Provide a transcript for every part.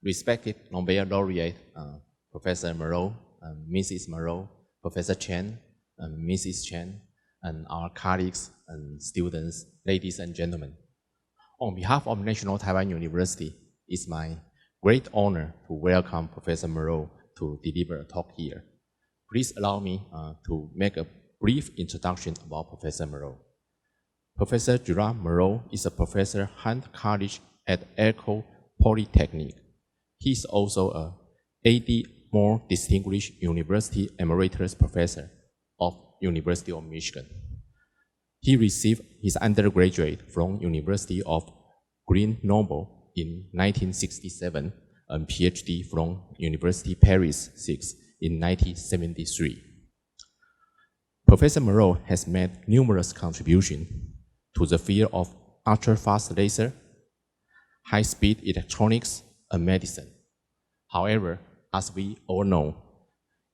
Respected Nobel laureate Professor Mourou, Mrs. Mourou, Professor Chen, Mrs. Chen, and our colleagues and students, ladies and gentlemen. On behalf of National Taiwan University, it's my great honor to welcome Professor Mourou to deliver a talk here. Please allow me to make a brief introduction about Professor Mourou. Professor Gerard Mourou is a professor at Hunt College at Ecole Polytechnique. He is also a A.D. Moore Distinguished University Emeritus Professor of University of Michigan. He received his undergraduate from University of Grenoble in 1967 and PhD from University Paris 6 in 1973. Professor Mourou has made numerous contributions to the field of ultra-fast laser, high-speed electronics, and medicine. However, as we all know,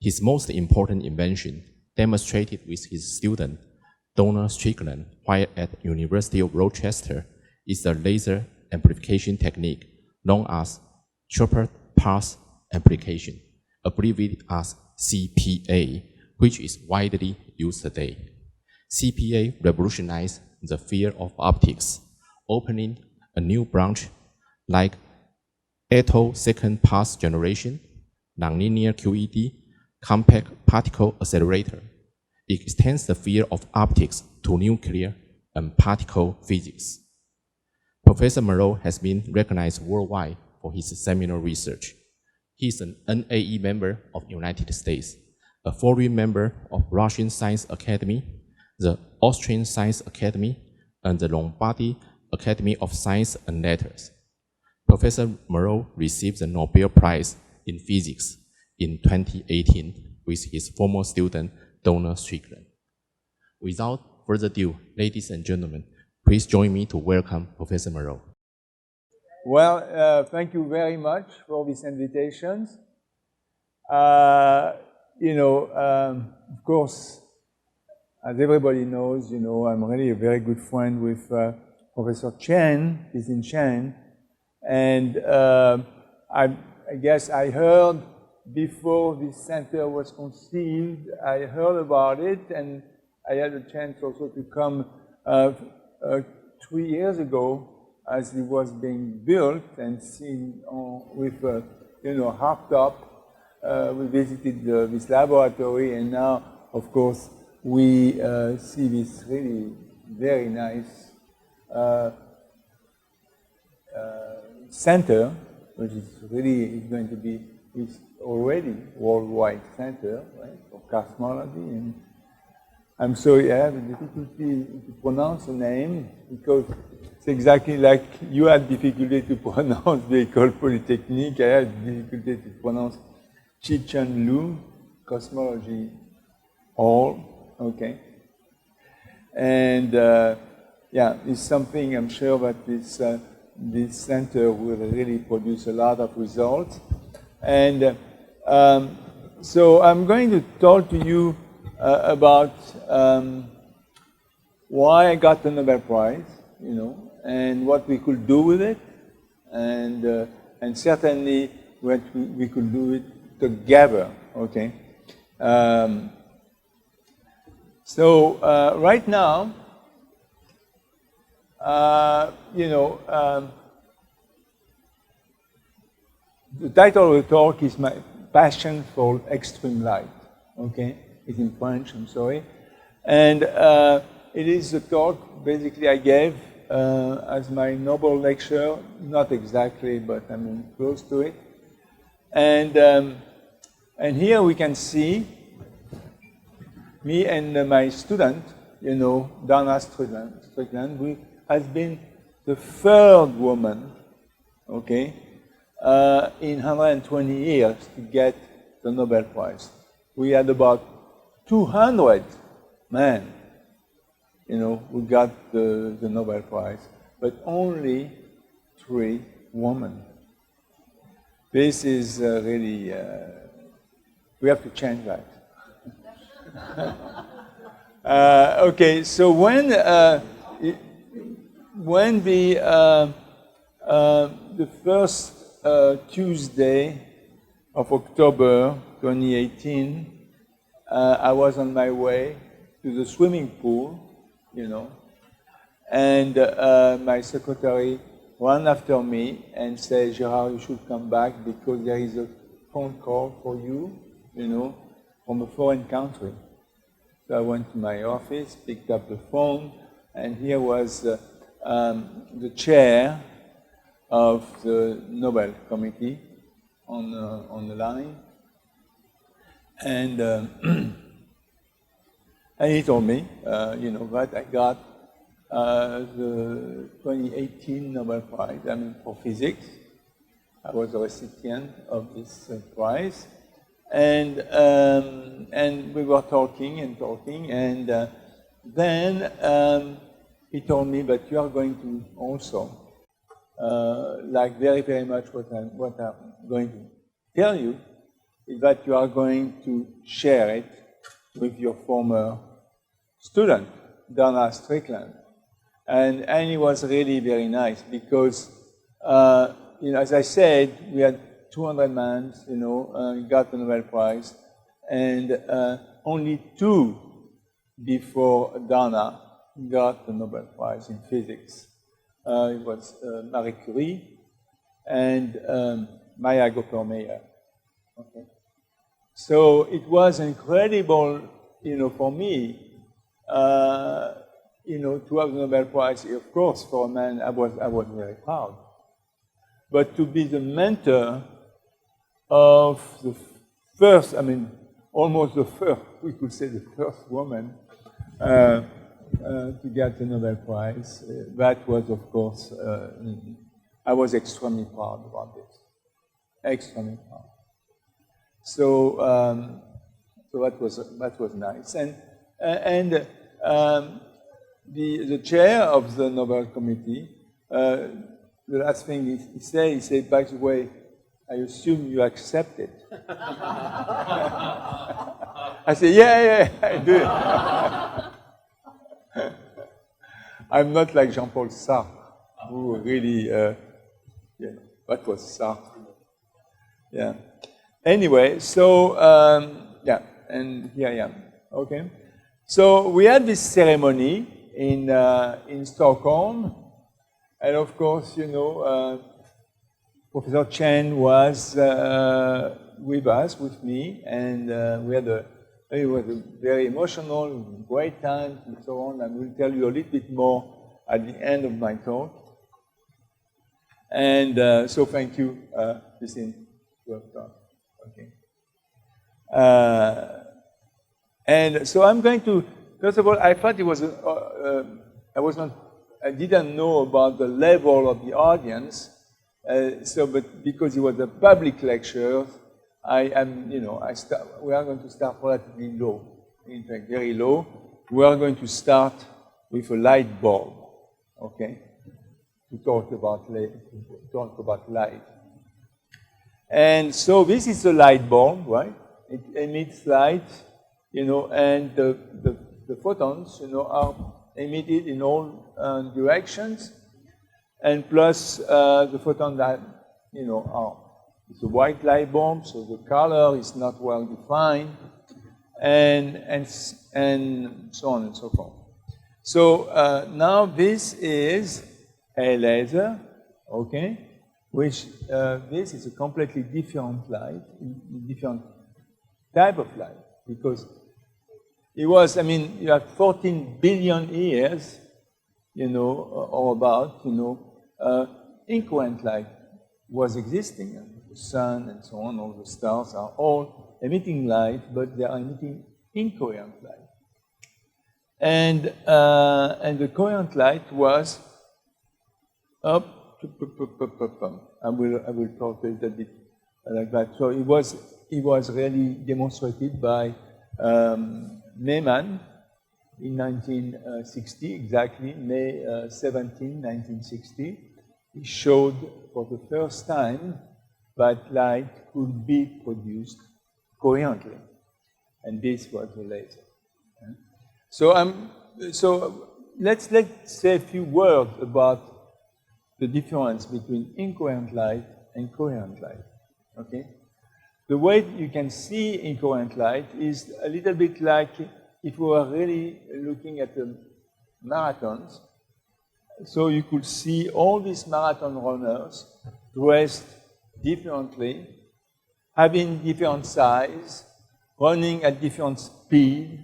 his most important invention, demonstrated with his student Donald Strickland while at University of Rochester, is the laser amplification technique known as Chirped pulse amplification, abbreviated as CPA, which is widely used today. CPA revolutionized the field of optics, opening a new branch like attosecond pulse generation, nonlinear QED, compact particle accelerator. It extends the field of optics to nuclear and particle physics. Professor Mourou has been recognized worldwide for his seminal research. He is an NAE member of the United States, a foreign member of Russian Science Academy, the Austrian Science Academy, and the Lombardy Academy of Science and Letters. Professor Mourou received the Nobel Prize in Physics in 2018 with his former student, Donald Strickland. Without further ado, ladies and gentlemen, please join me to welcome Professor Mourou. Well, thank you very much for these invitations. Of course, as everybody knows, I'm really a very good friend with Professor Chen, Christine Chen, and I guess I heard before this center was conceived, I heard about it, and I had a chance also to come 3 years ago as it was being built and seen with, hooked up. We visited this laboratory, and now, of course, we see this really very nice center, which is really going to be already worldwide center, right, for cosmology. And I'm sorry, I have a difficulty to pronounce the name because it's exactly like you had difficulty to pronounce the Ecole Polytechnique. I had difficulty to pronounce Chi-Chun-Lu, Cosmology Hall, okay. And it's something I'm sure that this center will really produce a lot of results. And so I'm going to talk to you about why I got the Nobel Prize, and what we could do with it, and certainly what we could do it together, okay? Right now, the title of the talk is My Passion for Extreme Light, okay? It's in French, I'm sorry. And it is a talk, basically, I gave as my Nobel lecture, not exactly, but I mean close to it. And here we can see me and my student, Donna Strickland, who has been the third woman, okay, in 120 years to get the Nobel Prize. We had about 200 men, who got the Nobel Prize, but only 3 women. This is really, we have to change that. Okay, so when the the first Tuesday of October 2018, I was on my way to the swimming pool, and my secretary ran after me and said, Gerard, you should come back because there is a phone call for you, from a foreign country. So I went to my office, picked up the phone, and here was the chair of the Nobel Committee on the line. And, and he told me, that I got the 2018 Nobel Prize, for physics. I was a recipient of this prize. And we were talking, and then he told me, but you are going to also, like very, very much what I'm going to tell you, is that you are going to share it with your former student, Donna Strickland. And it was really very nice because, as I said, we had 200 men, got the Nobel Prize, and only 2 before Donna got the Nobel Prize in physics. It was Marie Curie and Maya Gopher-Meyer. Okay. So it was incredible, for me, to have the Nobel Prize. Of course, for a man, I was very proud. But to be the mentor of the first, almost the first, we could say the first woman to get the Nobel Prize, that was, of course, I was extremely proud about this. Extremely proud. So, so that was nice. And the chair of the Nobel Committee, the last thing he said, by the way, I assume you accept it. I said, yeah, I do. I'm not like Jean-Paul Sartre, who really, that was Sartre. Yeah. Anyway, so, and here I am. Okay. So we had this ceremony in Stockholm, and of course, Professor Chen was with me, and it was a very emotional, great time, and so on. I will tell you a little bit more at the end of my talk. And so thank you, Christine, to have done. Okay. And so I'm going to, first of all, I thought it was, I didn't know about the level of the audience, but because it was a public lecture, we are going to start relatively low, in fact, very low. We are going to start with a light bulb, okay, to talk about light. And so this is a light bulb, right? It emits light, and the photons, are emitted in all directions, and plus the photons that, it's a white light bulb, so the color is not well defined, and so on and so forth. So now this is a laser, okay, which this is a completely different light, different type of light, because it was, you have 14 billion years, or about, incoherent light was existing. The sun and so on, all the stars are all emitting light, but they are emitting incoherent light. And the coherent light was up. I will talk a little bit like that. So it was really demonstrated by Neyman in 1960, exactly May 17, 1960. He showed for the first time that light could be produced coherently, and this was the laser. So let's say a few words about the difference between incoherent light and coherent light. Okay? The way you can see incoherent light is a little bit like if we were really looking at the marathons. So you could see all these marathon runners dressed differently, having different size, running at different speed,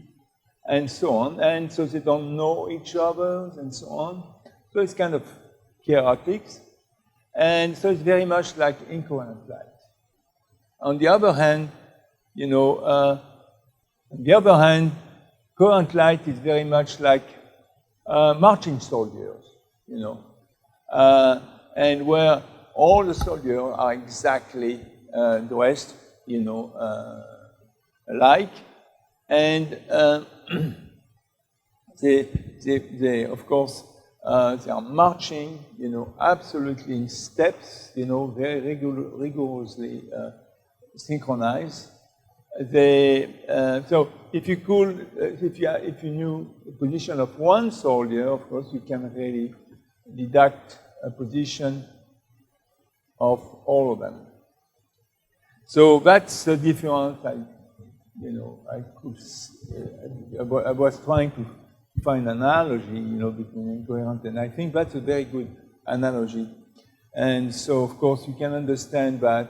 and so on. And so they don't know each other, and so on. So it's kind of chaotic. And so it's very much like incoherent light. On the other hand, coherent light is very much like marching soldiers, and where all the soldiers are exactly dressed, alike, and they of course, they are marching, absolutely in steps, very rigorously synchronized. So if you could, if you knew the position of one soldier, of course, you can really deduct a position of all of them. So that's the difference. I was trying to find an analogy, between incoherent, and I think that's a very good analogy. And so, of course, you can understand that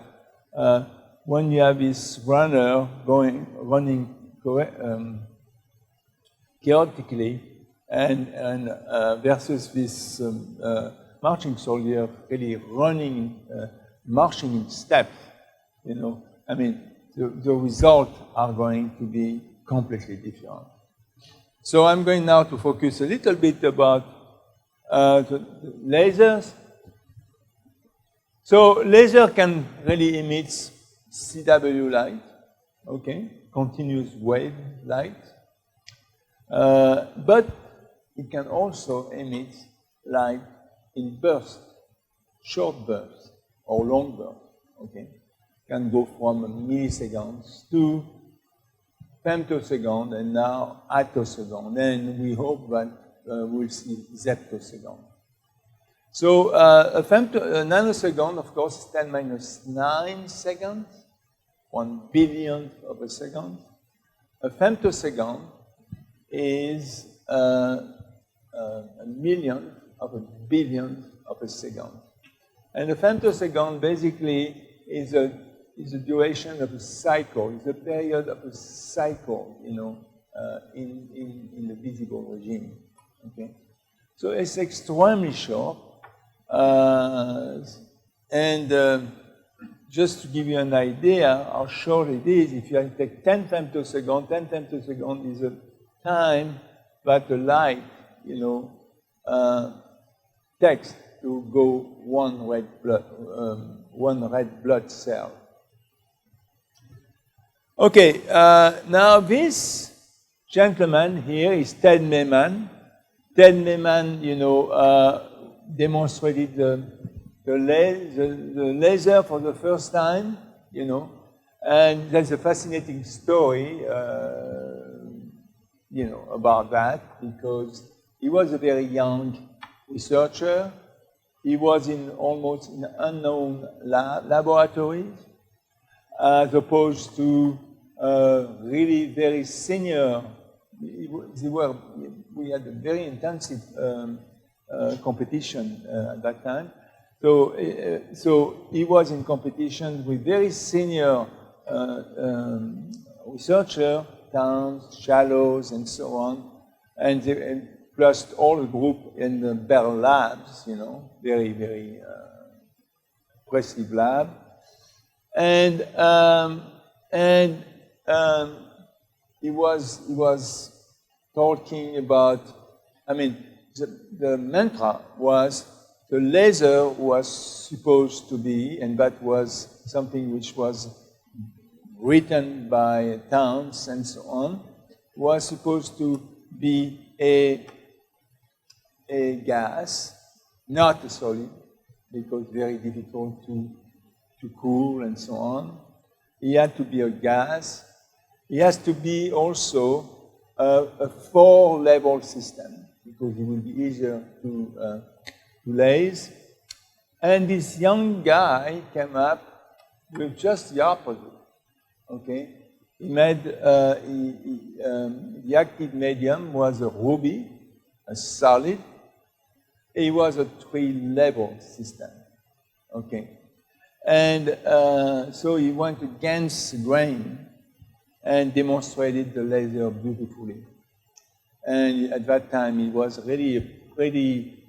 when you have this runner running chaotically, and versus this marching soldier really marching in step, the results are going to be completely different. So I'm going now to focus a little bit about the lasers. So laser can really emit CW light, okay, continuous wave light, but it can also emit light in bursts, short bursts or long bursts, okay. Can go from milliseconds to femtosecond and now attosecond, and we hope that we'll see zeptosecond. So a nanosecond, of course, is 10⁻⁹ seconds, 1 billionth of a second. A femtosecond is a millionth of a billionth of a second. And a femtosecond basically is the duration of a cycle, is a period of a cycle, in the visible regime. Okay? So it's extremely short. Just to give you an idea how short it is, if you take 10 femtoseconds, 10 femtoseconds is a time that the light, takes to go one red blood cell. Okay, now this gentleman here is Ted Neyman. Ted Neyman, demonstrated the laser for the first time, and there's a fascinating story, about that, because he was a very young researcher. He was in almost unknown laboratories, as opposed to really very senior. We had a very intensive competition at that time. So he was in competition with very senior researcher, Towns, Shallows, and so on, and plus all the group in the Bell Labs, very, very impressive lab. And he was talking about, the mantra was the laser was supposed to be, and that was something which was written by Towns and so on, was supposed to be a gas, not a solid, because very difficult to cool and so on. It had to be a gas. It has to be also a 4-level system, because it will be easier to laser. And this young guy came up with just the opposite. Okay, he made the active medium was a ruby, a solid. It was a 3-level system. Okay, and so he went against the grain and demonstrated the laser beautifully. And at that time, he was really pretty.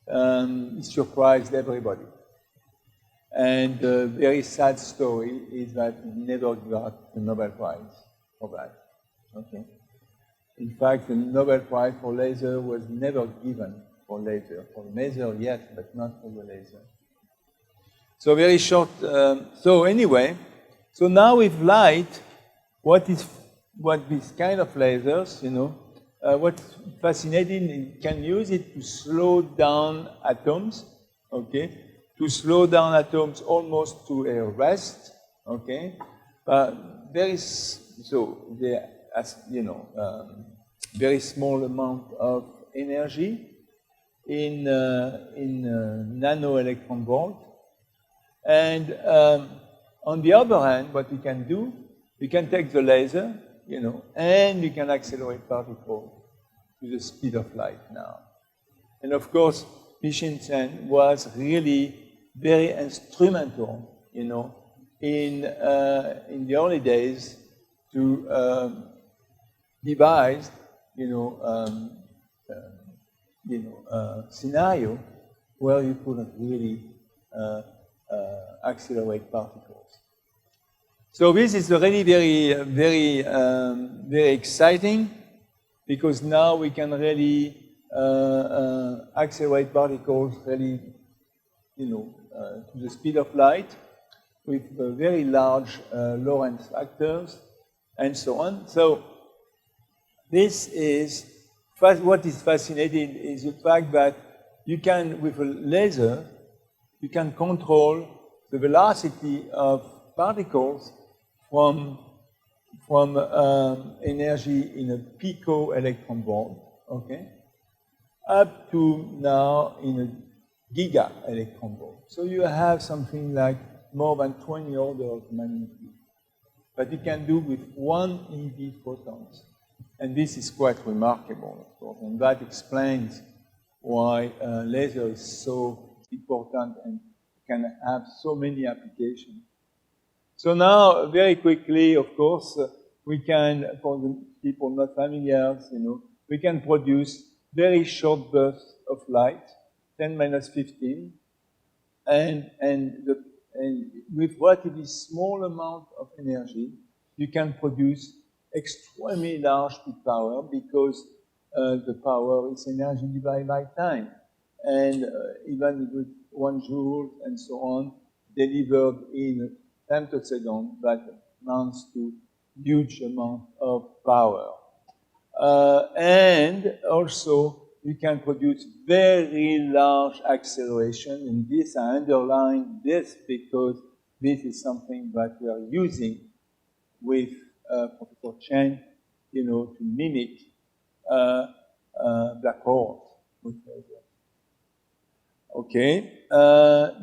He surprised everybody. And the very sad story is that he never got the Nobel Prize for that. Okay. In fact, the Nobel Prize for laser was never given for laser. For laser, yes, but not for the laser. So very short. So anyway, so now with light, what these kind of lasers, you know, what's fascinating, you can use it to slow down atoms, okay? To slow down atoms almost to a rest, okay? So they, as you know, very small amount of energy in nano electron volt. And on the other hand, what we can do, we can take the laser, you know, and we can accelerate particles to the speed of light now. And of course, Machine Chen was really very instrumental, you know, in the early days to devise, scenario where you could really accelerate particles. So this is already very exciting, because now we can really accelerate particles really, to the speed of light with very large Lorentz factors and so on. So this is, what is fascinating is the fact that you can, with a laser, you can control the velocity of particles from energy in a pico electron volt, okay, up to now in a giga electron volt. So you have something like more than 20 orders of magnitude. But you can do with 1 eV photons. And this is quite remarkable, of course. And that explains why laser is so important and can have so many applications. So now, very quickly, of course, we can, for the people not familiar, we can produce very short bursts of light, 10⁻⁵, and with relatively small amount of energy, you can produce extremely large peak power, because the power is energy divided by time. And even with 1 joule and so on, delivered in femtosecond, that amounts to huge amount of power. And also, you can produce very large acceleration, and this, I underline this because this is something that we are using with Professor Chen, to mimic black holes with laser. Okay, so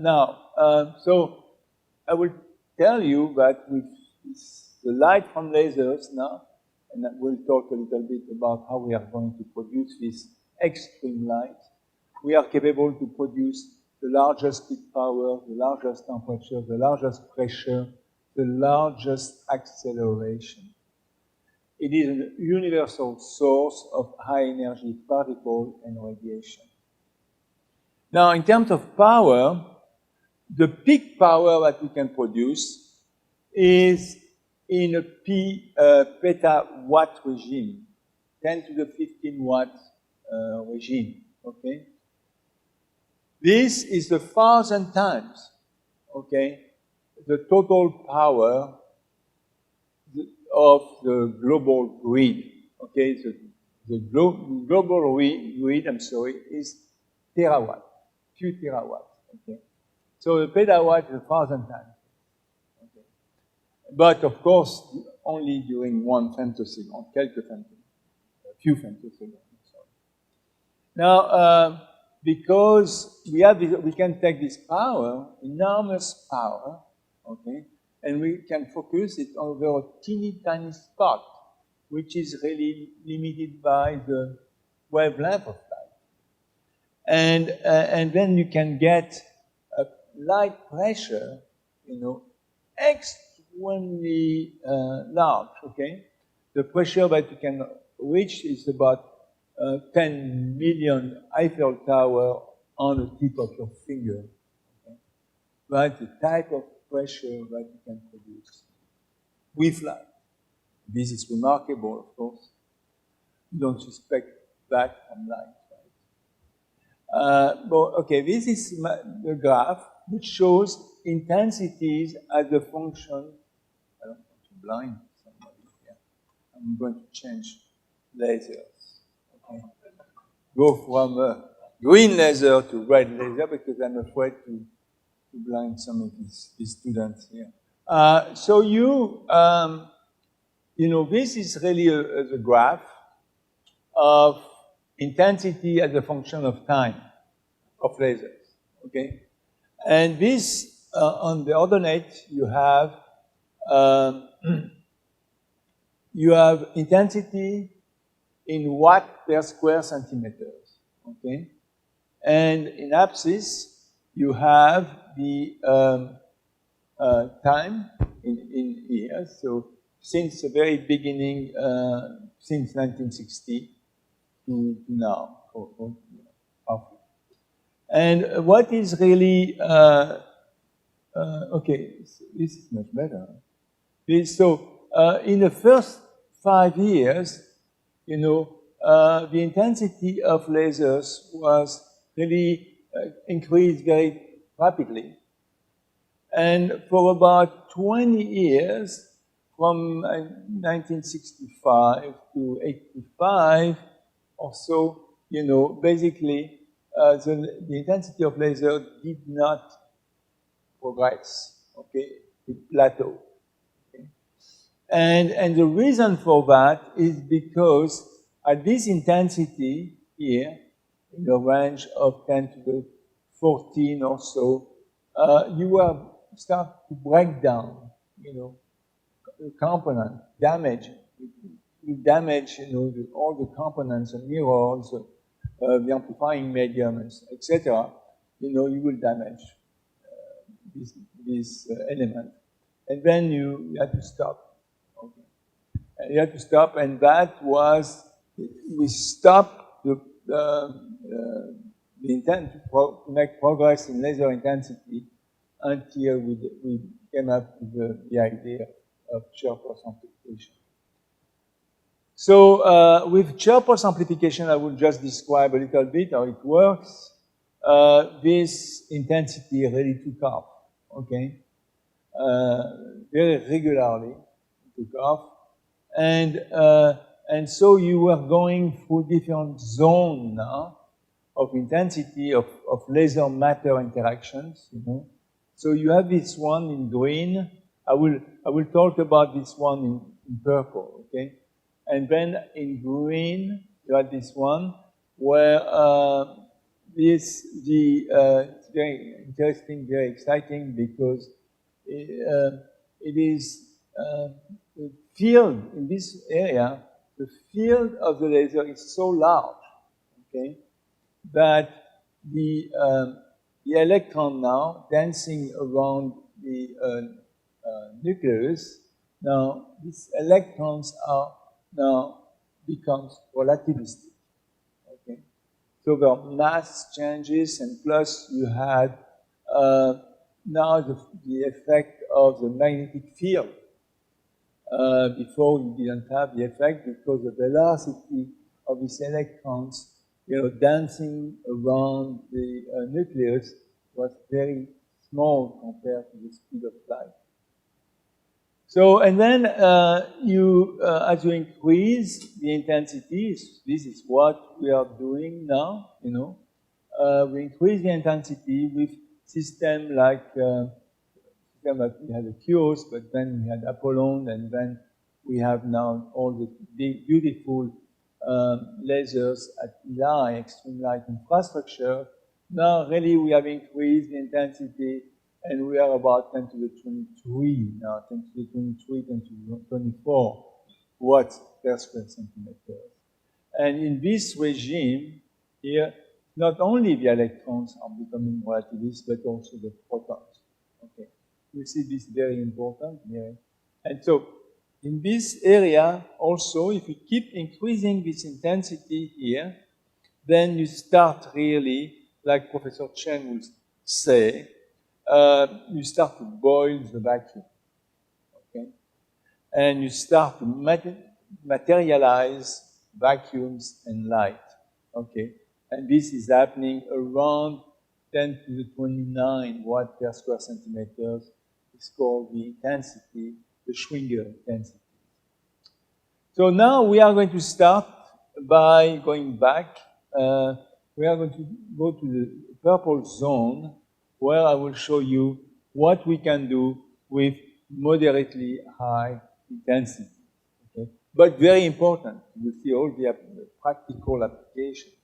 I will tell you that with the light from lasers now, and we'll talk a little bit about how we are going to produce this extreme light. We are capable to produce the largest peak power, the largest temperature, the largest pressure, the largest acceleration. It is a universal source of high energy particles and radiation. Now, in terms of power, the peak power that we can produce is in a petawatt regime, 10 to the 15 watt regime, okay? This is 1,000 times, okay, the total power of the global grid, okay? So the global grid, is terawatt, few terawatts, okay? So the petawatt is 1,000 times. Okay. But of course, only during 1 femtosecond, quelques femtoseconds, a few femtoseconds. Now, because we can take this power, enormous power, okay, and we can focus it over a teeny tiny spot, which is really limited by the wavelength of light. And then you can get a light pressure, extremely large, okay? The pressure that you can reach is about 10 million Eiffel Tower on the tip of your finger. Okay? That's the type of pressure that you can produce with light. This is remarkable, of course. You don't suspect that from light, right? But okay, this is the graph which shows intensities as a function. I don't want to blind somebody here. I'm going to change lasers. Okay. Go from a green laser to red laser because I'm afraid to blind some of these students here. So this is really a graph of intensity as a function of time of lasers. Okay, and this on the other net you have intensity in watt per square centimeters. Okay, and in abscissa you have the time in years. So since the very beginning, since 1960 to now. And what is really, okay, this is much better. So in the first 5 years, the intensity of lasers was really increased very rapidly. And for about 20 years, from 1965 to 85 or so, basically the intensity of laser did not progress, okay? It plateaued. Okay? And the reason for that is because at this intensity here, in the range of 10 to the 14 or so, you start to break down, the component, damage. You damage, all the components, the mirrors, the amplifying medium, etc. You will damage this element, and then you have to stop. Okay, and you have to stop, and that was we stopped the intent to make progress in laser intensity until we came up with the idea of Chirped amplification. So with Chirped amplification, I will just describe a little bit how it works. This intensity really took off, okay? Very regularly took off. And so you were going through different zones now of intensity of laser matter interactions, So you have this one in green. I will talk about this one in purple, okay? And then in green, you have this one where it's very interesting, very exciting because it is the field in this area. The field of the laser is so large, okay, that the electron now dancing around the nucleus. Now these electrons are now becomes relativistic. Okay, so the mass changes, and plus you had now the effect of the magnetic field. Before you didn't have the effect because the velocity of these electrons, dancing around the nucleus was very small compared to the speed of light. So, and then as you increase the intensity, this is what we are doing now, we increase the intensity with systems like we had the Curious, but then we had Apollon, and then we have now all the big, beautiful lasers at LI, extreme light infrastructure. Now really we have increased the intensity and we are about 10 to the 23 now, 10 to the 23, 10 to the 24 watts per square centimeter. And in this regime here, not only the electrons are becoming relativists, but also the protons. Okay, you see this very important here. And so in this area also, if you keep increasing this intensity here, then you start really, like Professor Chen will say, you start to boil the vacuum, okay? And you start to materialize vacuums and light, okay? And this is happening around 10 to the 29 watt per square centimeters. It's called the intensity, the Schwinger intensity. So now we are going to start by going back. We are going to go to the purple zone where I will show you what we can do with moderately high intensity. Okay? But very important, you will see all the practical applications.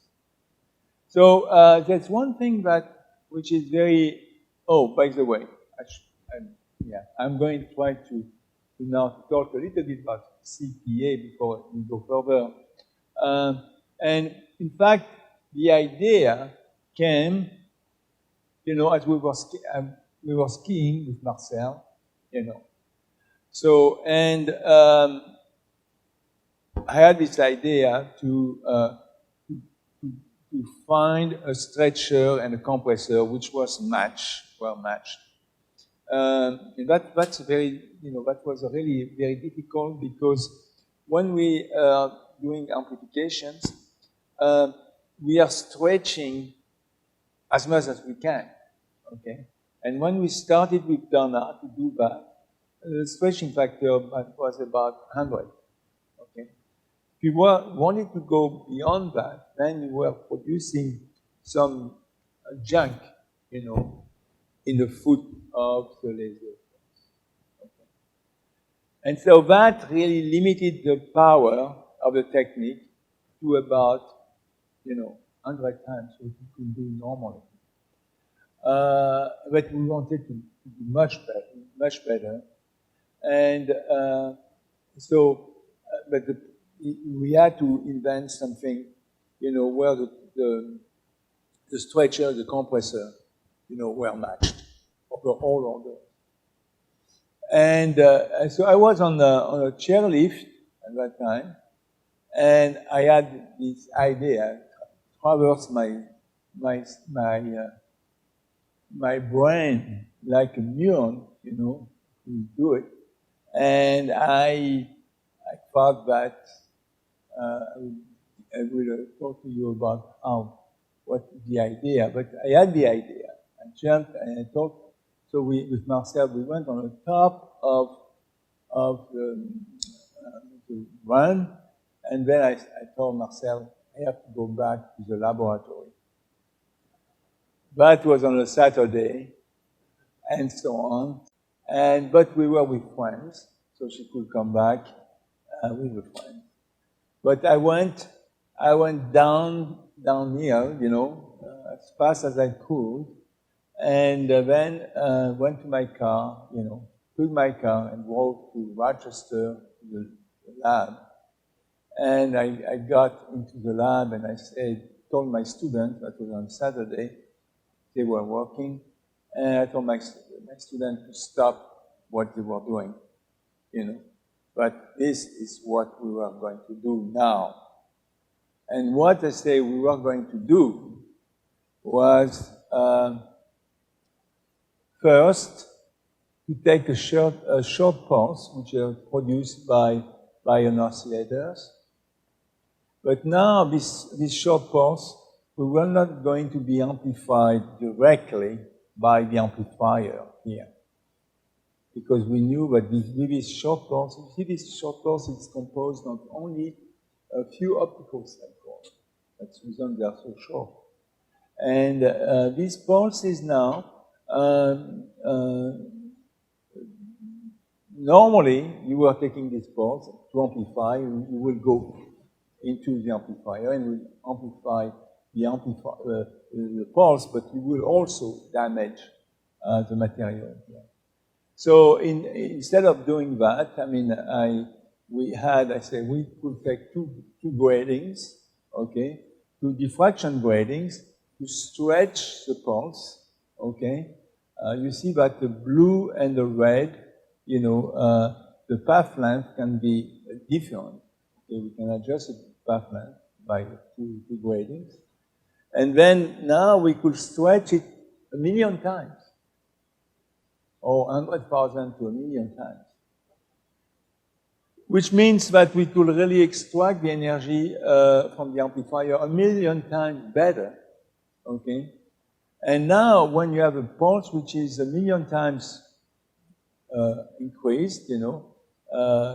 So there's one thing which is very, oh, by the way, I'm going to try to now talk a little bit about CPA before we go further. And in fact, the idea came, as we were skiing with Marcel, So, and I had this idea to find a stretcher and a compressor which were matched. And that's very, that was really very difficult because when we are doing amplifications, we are stretching as much as we can, okay? And when we started with Dana to do that, the stretching factor was about 100, okay? If you wanted to go beyond that, then you were producing some junk, in the foot of the laser. Okay. And so that really limited the power of the technique to about, 100 times what you could do normally. But we wanted to do much better. And we had to invent something, where the stretcher, the compressor, were matched over all orders. And so I was on a chairlift at that time, and I had this idea traverse my brain like a neuron, to do it. And I thought that I will talk to you about what the idea, but I had the idea. I jumped and I talked. So with Marcel, we went on the top of the run, and then I told Marcel, I have to go back to the laboratory. That was on a Saturday, and so on. But we were with friends, so she could come back with a friend. But I went downhill, as fast as I could, and then went to my car, took my car and drove to Rochester, to the lab. And I got into the lab and I told my students, that was on Saturday, they were working, and I told my students to stop what they were doing, But this is what we were going to do now. And what I say we were going to do was first to take a short pulse, which are produced by ion oscillators. But now this short pulse, we were not going to be amplified directly by the amplifier here. Because we knew that with this short pulse, you see this short pulse is composed not only a few optical cycles. That's the reason they are so short. And this pulse is now, normally you are taking this pulse to amplify, you will go into the amplifier and will amplify the pulse, but we will also damage the material. Yeah. So instead of doing that, I mean, we could take two gratings, okay, two diffraction gratings to stretch the pulse, okay. You see that the blue and the red, you know, the path length can be different. Okay, we can adjust the path length by two gratings. And then now we could stretch it 1,000,000 times, or 100,000 to 1,000,000 times. Which means that we could really extract the energy from the amplifier 1,000,000 times better, okay? And now when you have a pulse which is 1,000,000 times increased, you know,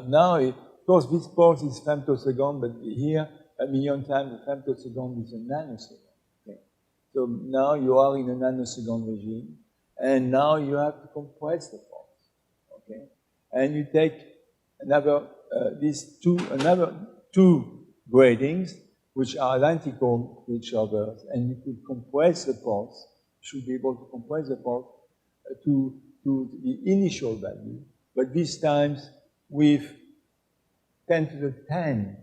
now, of course, this pulse is femtosecond, but here, 1,000,000 times a femtosecond is a nanosecond. Okay. So now you are in a nanosecond regime, and now you have to compress the pulse. Okay, and you take another two gratings which are identical to each other, and you could compress the pulse. You should be able to compress the pulse to the initial value, but this times with 10 to the 10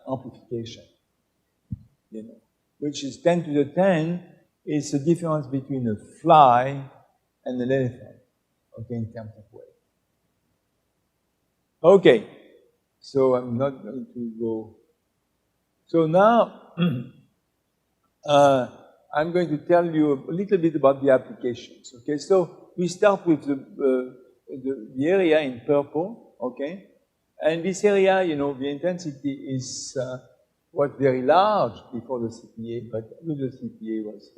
amplification, you know, which is 10 to the 10 is the difference between a fly and an elephant, okay, in terms of weight. Okay, so I'm not going to go. So now, I'm going to tell you a little bit about the applications, okay? So we start with the area in purple, okay? And this area, you know, the intensity is was very large before the CPA, but with the CPA was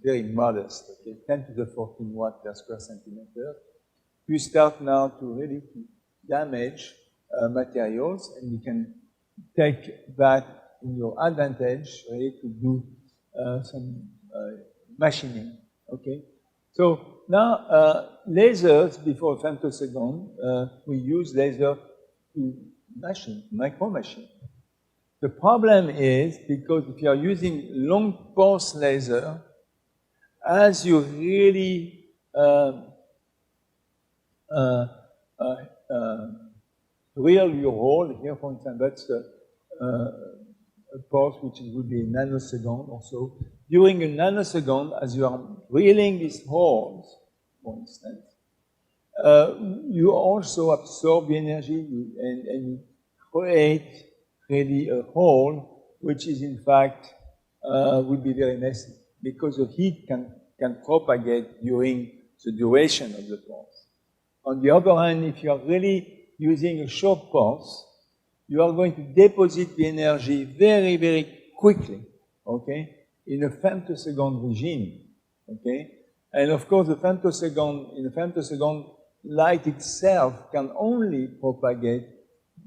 very modest, okay? 10 to the 14 watt per square centimeter. We start now to really damage materials, and you can take that in your advantage, really, to do some machining, okay? So now, lasers, before femtosecond, we use laser to machine, micro-machine. The problem is, because if you are using long pulse laser, as you really drill your hole, here for instance, that's a pulse which would be a nanosecond or so. During a nanosecond, as you are drilling these holes, for instance, you also absorb the energy and you create really a hole which is in fact would be very messy because the heat can propagate during the duration of the pulse. On the other hand, if you are really using a short pulse, you are going to deposit the energy very, very quickly, okay, in a femtosecond regime, okay? And of course, in the femtosecond, light itself can only propagate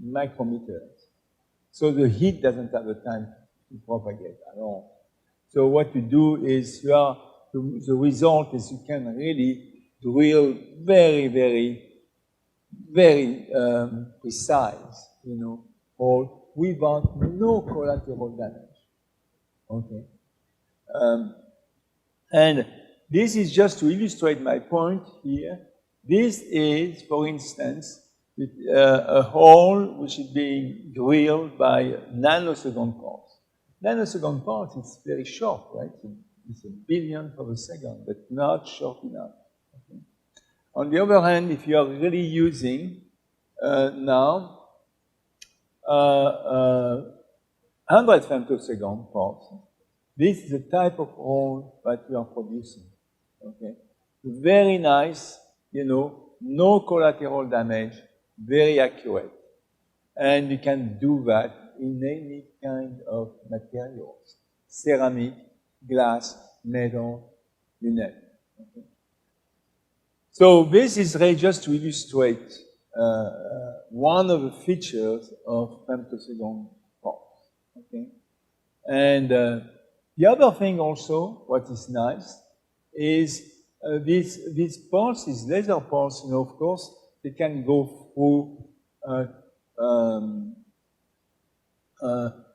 micrometers. So the heat doesn't have the time to propagate at all. So what you do is the result is you can really drill very, very, very precise, you know, hole without no collateral damage. Okay. And this is just to illustrate my point here. This is, for instance, a hole which is being drilled by a nanosecond pulse. Nanosecond pulse is very short, right? It's a billionth of a second, but not short enough. Okay. On the other hand, if you are really using now 100 femtosecond pulse, this is the type of hole that we are producing. Okay, very nice, you know, no collateral damage, very accurate, and you can do that in any kind of materials: ceramic, glass, metal, you name it. Okay. So this is really just to illustrate one of the features of femtosecond pulse. Okay, and the other thing also, what is nice, is these pulses, laser pulse, you know, of course, they can go through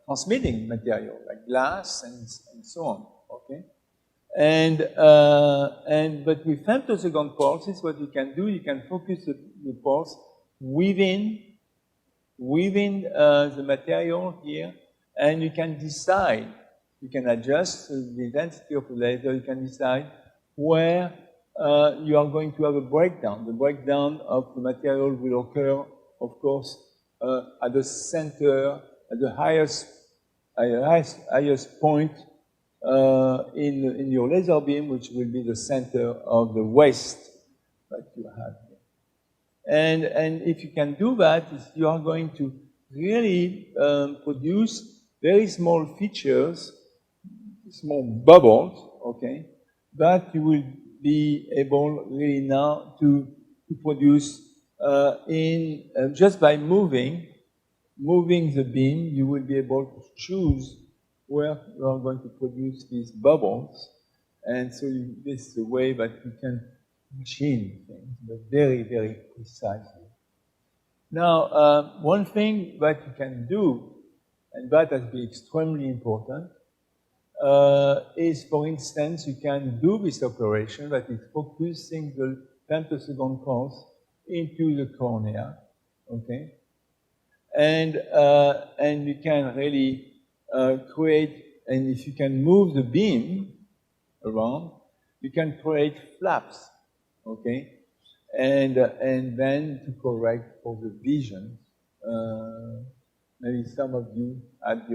transmitting material, like glass and so on, okay? But with femtosecond pulses, what you can do, you can focus the pulse within the material here, and you can decide, you can adjust the intensity of the laser, you can decide where you are going to have a breakdown. The breakdown of the material will occur, of course, at the center, at the highest point in your laser beam, which will be the center of the waste that you have here. And if you can do that, you are going to really produce very small features, small bubbles, okay, that you will be able really now to produce just by moving the beam, you will be able to choose where you are going to produce these bubbles. And so this is a way that you can machine things, but very, very precisely. Now, one thing that you can do, and that has been extremely important, is, for instance, you can do this operation that is focusing the femtosecond pulse into the cornea, okay? And you can really create, and if you can move the beam around, you can create flaps, okay? And then to correct for the vision. Maybe some of you had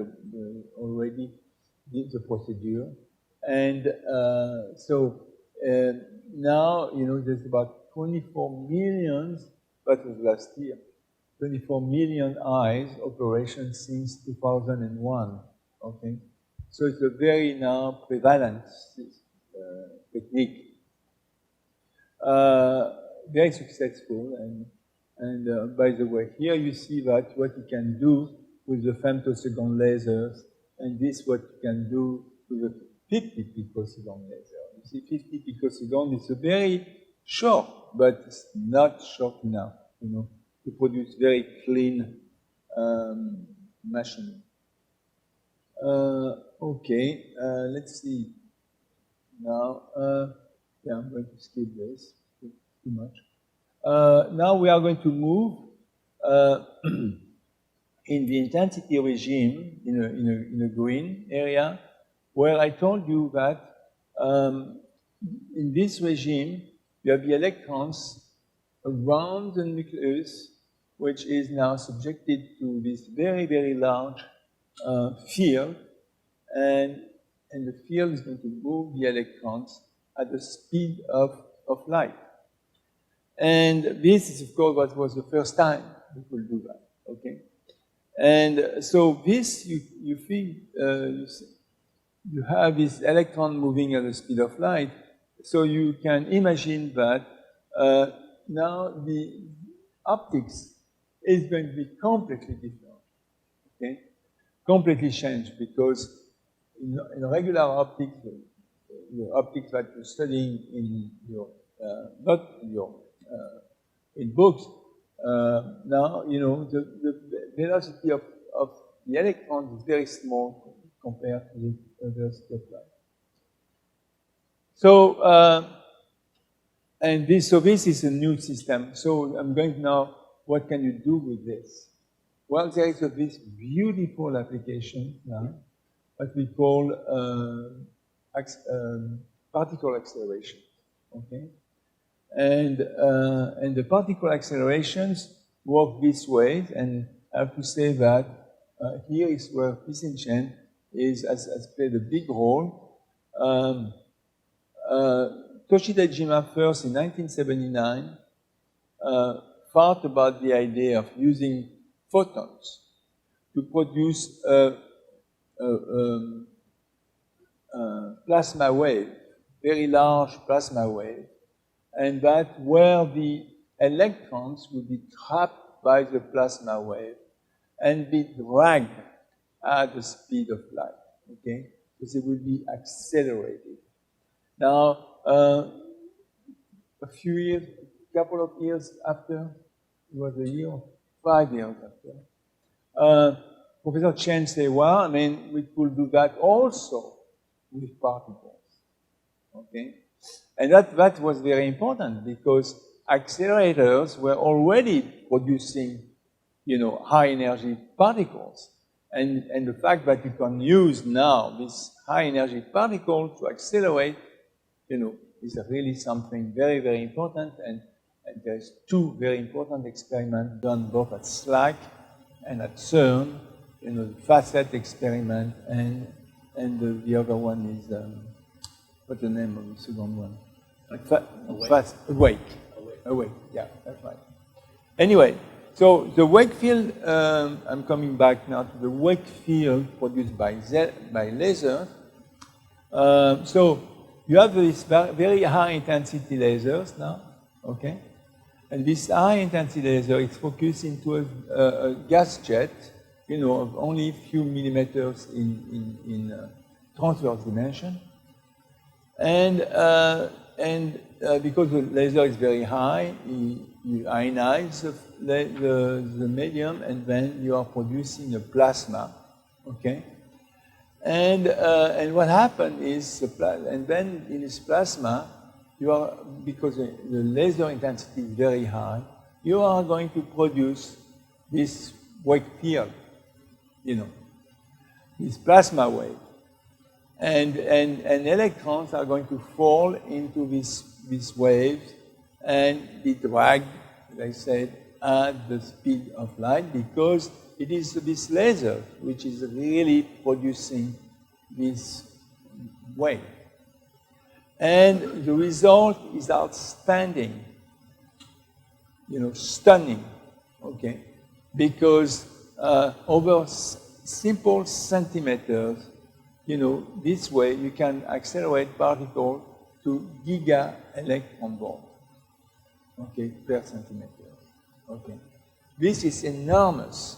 already did the procedure. And now, there's about 24 million, that was last year, 24 million eyes operations since 2001, okay? So it's a very now prevalent technique. Very successful, and by the way, here you see that what you can do with the femtosecond lasers, and this what you can do with the 50 picosecond laser. You see, 50 picosecond is a very short, but it's not short enough, to produce very clean machining. Okay, let's see. Now, yeah, I'm going to skip this. Too much. Now we are going to move in the intensity regime in a green area, where I told you that in this regime you have the electrons around the nucleus, which is now subjected to this very, very large field, and the field is going to move the electrons at the speed of light. And this is, of course, what was the first time we could do that, okay? And so this, you think, you have this electron moving at the speed of light, so you can imagine that now the optics is going to be completely different, okay? Completely changed, because in regular optics, the optics that you're studying in your, not your, in books, now, the velocity of the electrons is very small compared to the velocity of light. So, so this is a new system. So I'm going now, what can you do with this? Well, there is this beautiful application now, what we call particle acceleration, okay? And the particle accelerations work this way, and I have to say that here is where Pissen has played a big role. Toshida Jima first in 1979 thought about the idea of using photons to produce plasma wave, very large plasma wave, and that where the electrons will be trapped by the plasma wave and be dragged at the speed of light, okay? Because it will be accelerated. Now, a couple of years after, it was a year, 5 years after, Professor Chen said, well, I mean, we could do that also with particles, okay? And that was very important because accelerators were already producing, high energy particles. And the fact that you can use now this high energy particle to accelerate, is really something very, very important. And there's two very important experiments done both at SLAC and at CERN, the facet experiment and the other one is, what's the name of the second one? Awake, yeah, that's right. Anyway, so the wake field, I'm coming back now to the wake field produced by lasers. So you have these very high intensity lasers now, okay? And this high intensity laser is focused into a gas jet, of only a few millimeters in transverse dimension. And because the laser is very high, you ionize the medium, and then you are producing a plasma, okay? And what happened is, and then in this plasma, because the laser intensity is very high, you are going to produce this wake field, this plasma wave. And electrons are going to fall into this wave and be dragged, as I said, at the speed of light, because it is this laser which is really producing this wave. And the result is outstanding, stunning, okay? Because over simple centimeters, this way you can accelerate particles to giga-electron volt, okay, per centimeter, okay? This is enormous.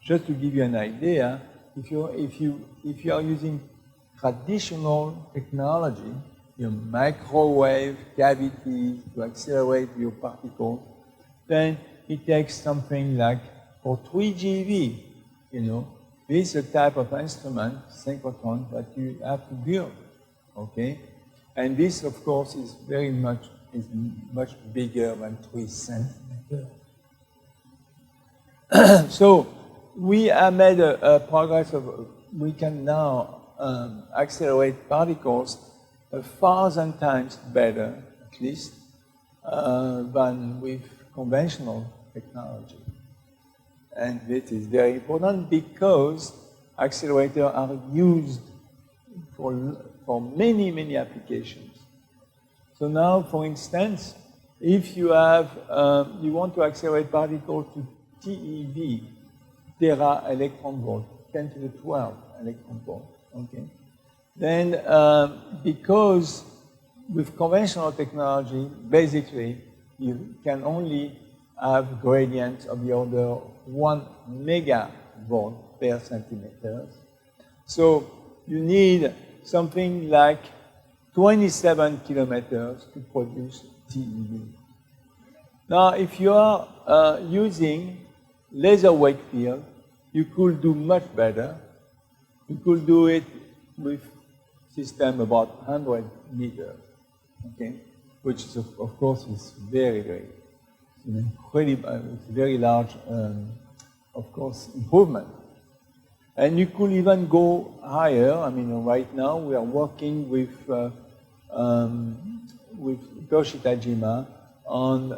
Just to give you an idea, if you are using traditional technology, microwave cavities to accelerate your particle, then it takes something like, for 3 GeV, this is a type of instrument, synchrotron, that you have to build, okay? And this, of course, is much bigger than 3 centimeters. So we have made a progress of, we can now accelerate particles 1,000 times better, at least, than with conventional technology. And this is very important because accelerators are used for many, many applications. So now, for instance, if you have, you want to accelerate particles to TeV, tera electron volt, 10 to the 12 electron volt, okay? Then, because with conventional technology, basically, you can only have gradients of the order of 1 megavolt per centimeter. So you need something like 27 kilometers to produce TeV. Now, if you are using laser wake field, you could do much better. You could do it with system about 100 meters, okay? Which is, of course, is very, very incredible, it's very large, of course, improvement. And you could even go higher. I mean, right now we are working with Toshi Tajima on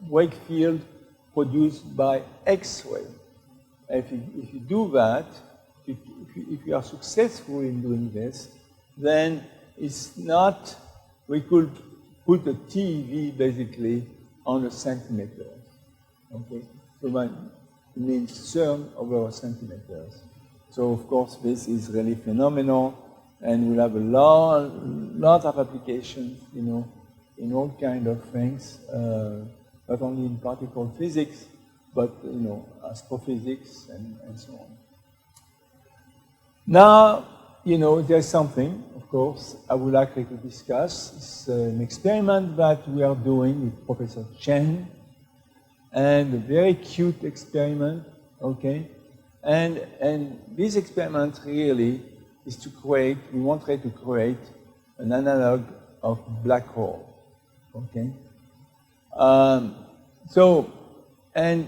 wake field produced by X-ray. If you do that, if you are successful in doing this, then it's not, we could put a TeV basically on a centimeter, okay? So that means CERN over centimeters. So of course this is really phenomenal, and we'll have a lot of applications, in all kind of things, not only in particle physics, but astrophysics and so on. Now, there's something, of course, I would like to discuss. It's an experiment that we are doing with Professor Chen, and a very cute experiment, okay? And this experiment really is to create, we wanted to create an analog of black hole, okay? And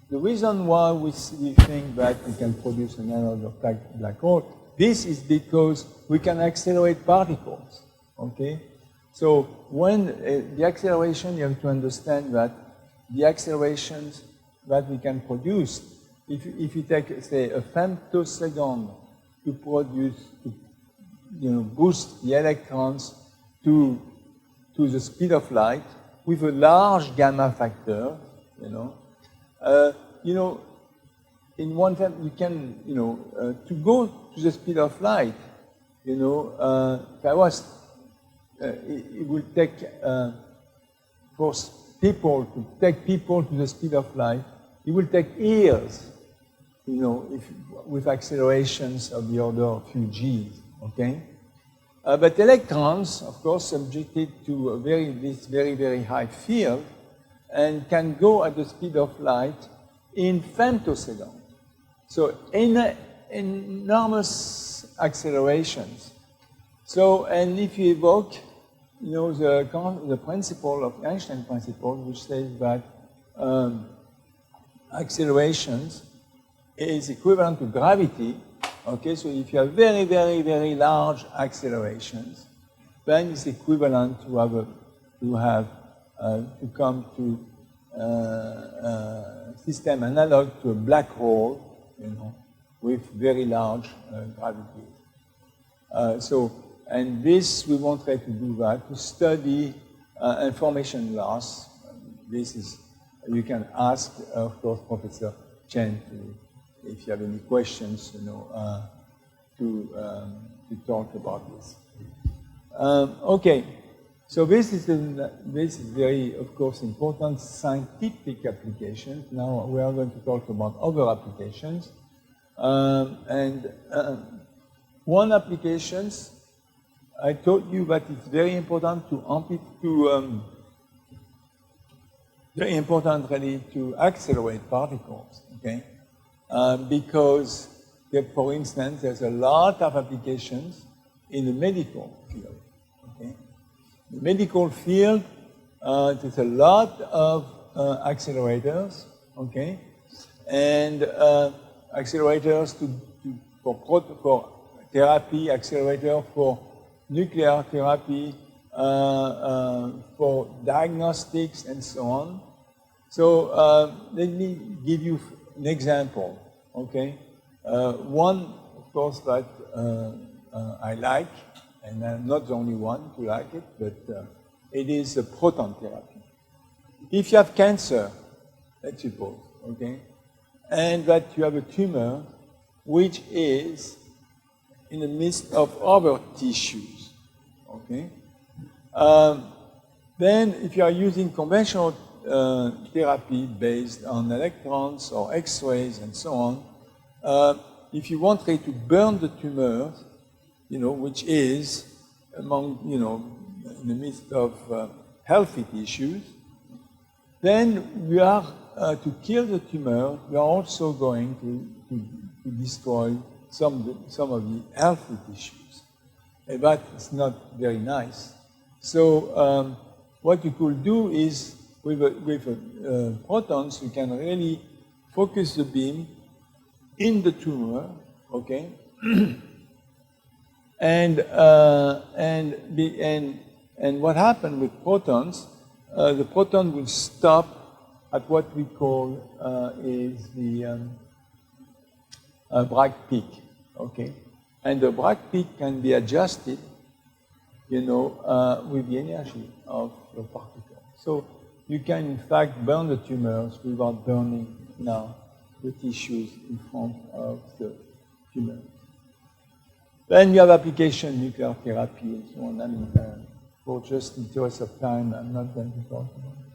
the reason why we think that we can produce an analog of black hole, this is because we can accelerate particles, okay? So when the acceleration, you have to understand that the accelerations that we can produce, if you take, say, a femtosecond to produce, to boost the electrons to the speed of light with a large gamma factor, in one time you can, to go to the speed of light, it will take for people to take people to the speed of light. It will take years, with accelerations of the order of few Gs. Okay, but electrons, of course, subjected to this very, very high field, and can go at the speed of light in femtoseconds. So enormous accelerations. So, and if you evoke, the principle of Einstein principle, which says that accelerations is equivalent to gravity. Okay, so if you have very, very, very large accelerations, then it's equivalent to come to system analog to a black hole, with very large gravity. And this, we wanted to do that, to study information loss. This is, you can ask, of course, Professor Chen, if you have any questions, to talk about this. Okay, so this is very, of course, important scientific applications. Now we are going to talk about other applications. One applications, I told you that it's very important very important really to accelerate particles, okay? Because, for instance, there's a lot of applications in the medical field, okay? The medical field, there's a lot of accelerators, okay? And accelerators for therapy, accelerator for nuclear therapy, for diagnostics, and so on. So let me give you an example, okay? One, of course, that I like, and I'm not the only one to like it, but it is a proton therapy. If you have cancer, let's suppose, okay, and that you have a tumor which is in the midst of other tissues, okay? Then if you are using conventional therapy based on electrons or X-rays and so on, if you want to burn the tumor, which is among, in the midst of healthy tissues, then we are, to kill the tumor, we are also going to destroy some of the healthy tissues. And that is not very nice. So what you could do is, with protons, you can really focus the beam in the tumor, okay? And what happened with protons? The proton will stop at what we call is the Bragg peak, okay? And the Bragg peak can be adjusted, with the energy of the particle. So you can, in fact, burn the tumors without burning now the tissues in front of the tumor. Then you have application, nuclear therapy, and so on. I mean, for just interest of time, I'm not going to talk about it.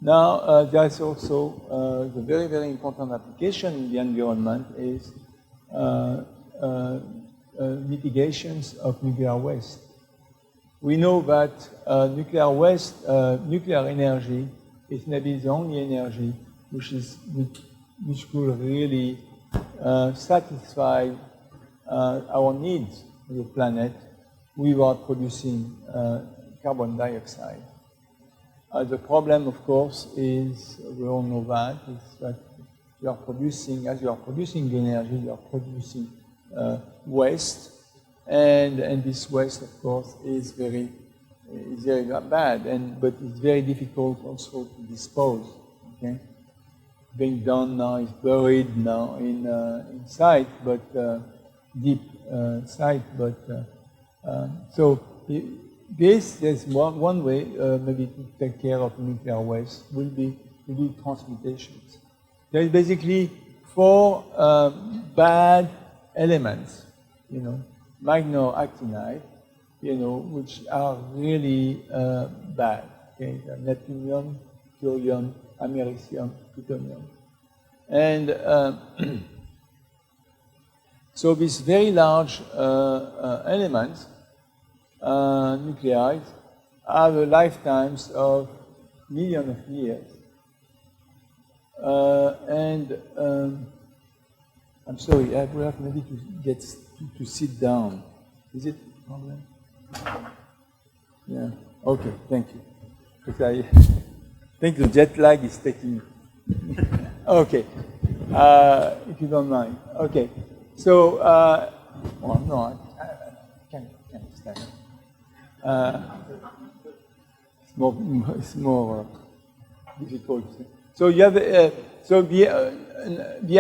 Now, there's also the very, very important application in the environment is mitigations of nuclear waste. We know that nuclear waste, nuclear energy is maybe the only energy which could really satisfy our needs of the planet without producing carbon dioxide. The problem, of course, is, we all know that, is that you are producing, as you are producing energy, you are producing waste, and this waste, of course, is very bad, but it's very difficult also to dispose. Okay, being done now is buried now in site, but deep site, but so. This is one way, maybe to take care of nuclear waste, will be to do transmutations. There is basically 4 bad elements, minor actinide, which are really bad. Okay, neptunium, thorium, americium, plutonium, and so these very large elements. Nuclei have lifetimes of millions of years. I'm sorry, I will have maybe to get to sit down. Is it a problem? Yeah, okay, thank you. Because I think the jet lag is taking. Okay, if you don't mind. Okay, so, well, no, I can't stand. It's more difficult. So you have the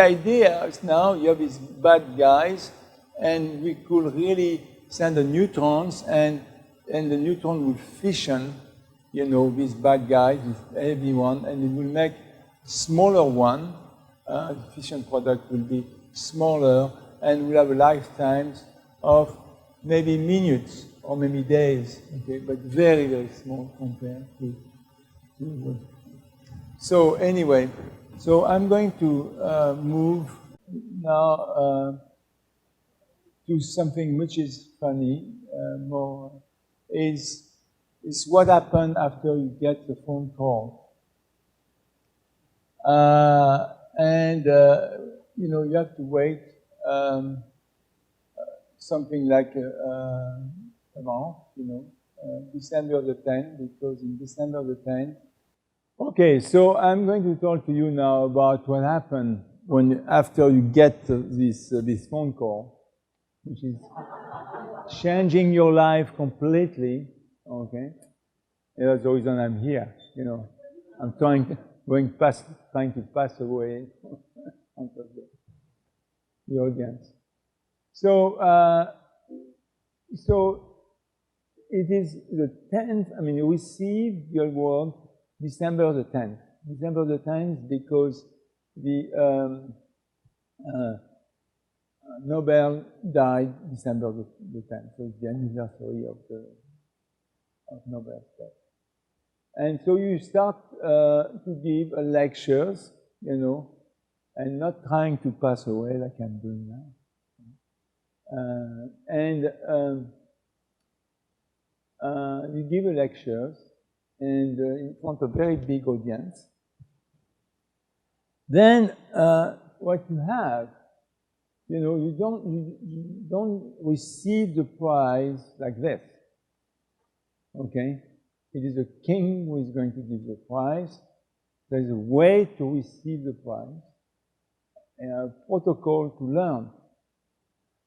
idea is now you have these bad guys, and we could really send the neutrons, and the neutron will fission, these bad guys, this heavy one, and it will make smaller one. The fission product will be smaller, and will have lifetimes of maybe minutes. Or maybe days, okay, but very, very small compared to So anyway, so I'm going to move now to something which is funny, more, is what happened after you get the phone call. You have to wait something like December the 10th, because in December the 10th. Okay, so I'm going to talk to you now about what happened after you get this phone call, which is changing your life completely. Okay, and that's the reason I'm here. I'm trying to pass away onto the audience. So it is the 10th, you receive your award December the 10th. December the 10th because the Nobel died December the 10th. So it's the anniversary of Nobel's death. And so you start to give lectures, and not trying to pass away like I'm doing now. You give lectures, and in front of a very big audience. Then what you have, you don't receive the prize like this. Okay, it is the king who is going to give the prize. There is a way to receive the prize, and a protocol to learn.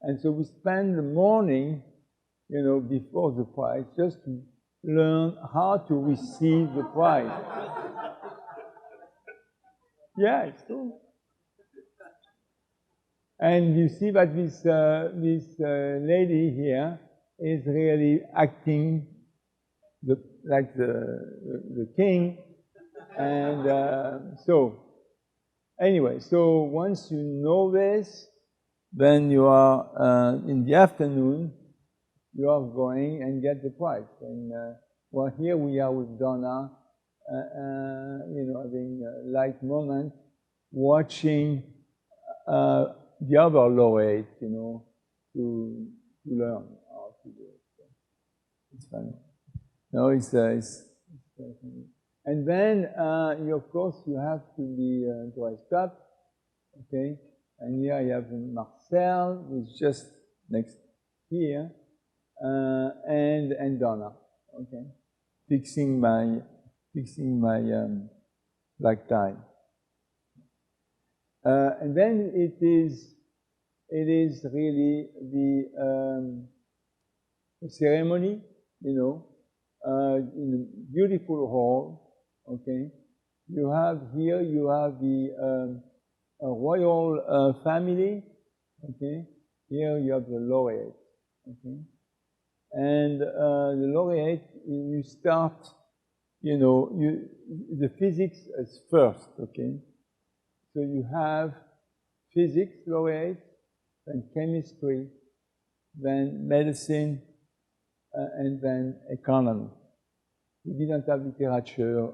And so we spend the morning, before the prize, just to learn how to receive the prize. Yeah, it's true. And you see that this lady here is really acting like the king. And so, anyway, so once you know this, then you are, in the afternoon, you are going and get the prize. And well, here we are with Donna, having a light moment, watching the other laureate, to learn how to do it. So it's funny. No, it's funny. And then, of course, you have to be dressed up, okay? And here I have Marcel, who's just next here, and Donna. Okay, fixing my black tie. And then it is really the ceremony, you know, in a beautiful hall. Okay, you have the royal family. Okay, here you have the laureate. Okay, and the laureate, you start, you know, the physics is first. Okay, so you have physics laureate, then chemistry, then medicine, and then economy. We didn't have literature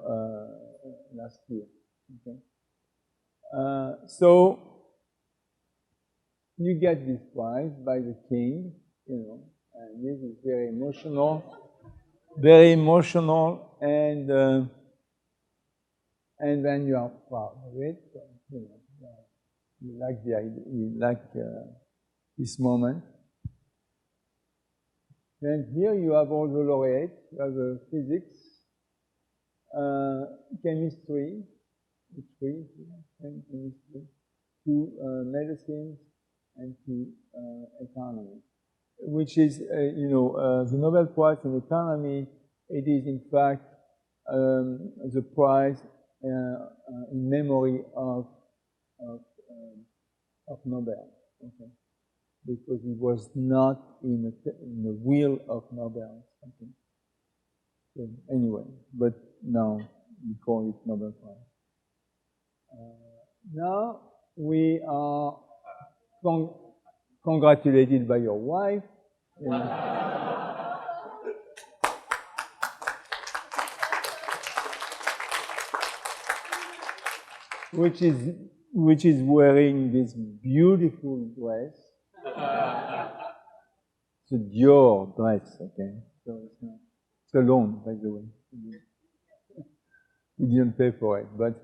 last year. Okay. So you get this prize by the king, you know, and this is very emotional, and then you are proud of it. You know, you like the idea, you like this moment. Then here you have all the laureates. You have physics, chemistry, chemistry, to medicine, and to economy, which is, you know, the Nobel Prize in Economy. It is in fact the prize in memory of Nobel. Okay. Because it was not in the wheel of Nobel. Okay. So anyway, but now we call it Nobel Prize. Now we are congratulated by your wife. You know. which is wearing this beautiful dress. It's a Dior dress, okay? So it's a loan, by the way. We didn't pay for it, but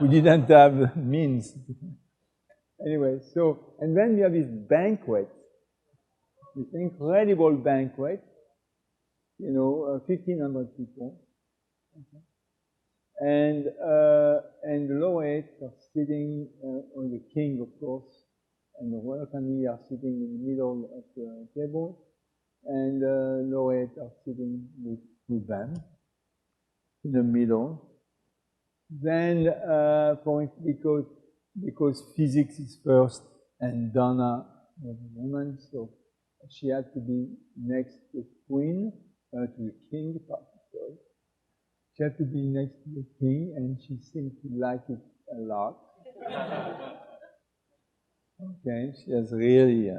we didn't have means. Anyway, so, and then we have this banquet, this incredible banquet, you know, 1,500 people. Okay. And the laureates are sitting, or the king, of course, and the royal family are sitting in the middle of the table, and the laureates are sitting with them in the middle. Then, because physics is first, and Donna was a woman, so she had to be next to the queen, to the king, sorry. She had to be next to the king, and she seemed to like it a lot. Okay, she has really.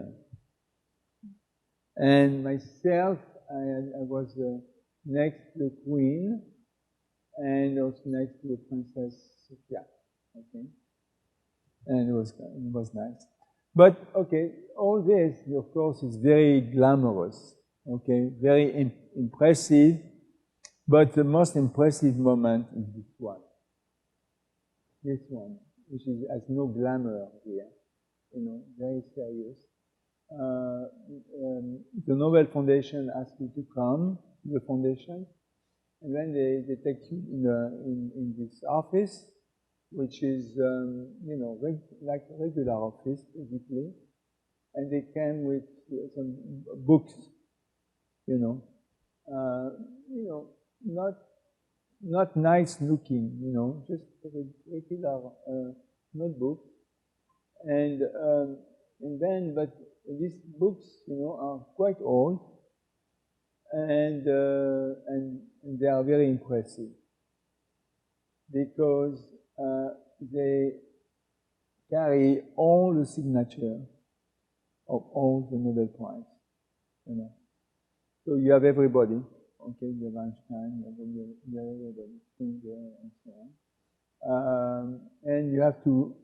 And myself, I was next to the queen, and also next to the Princess Sophia. Okay, and it was nice. But okay, all this, of course, is very glamorous. Okay, very impressive. But the most impressive moment is this one, which has no glamour here, you know, very serious. The Nobel Foundation asked you to come to the foundation, and then they take you in this office, which is, you know, like a regular office, basically, and they came with some books, you know, not nice looking, you know, just a regular notebook, and then, but these books, you know, are quite old, and they are very impressive because they carry all the signature of all the Nobel Prize, you know. So you have everybody. Okay, you have Einstein, you have everybody, Singer, and so on. And you have to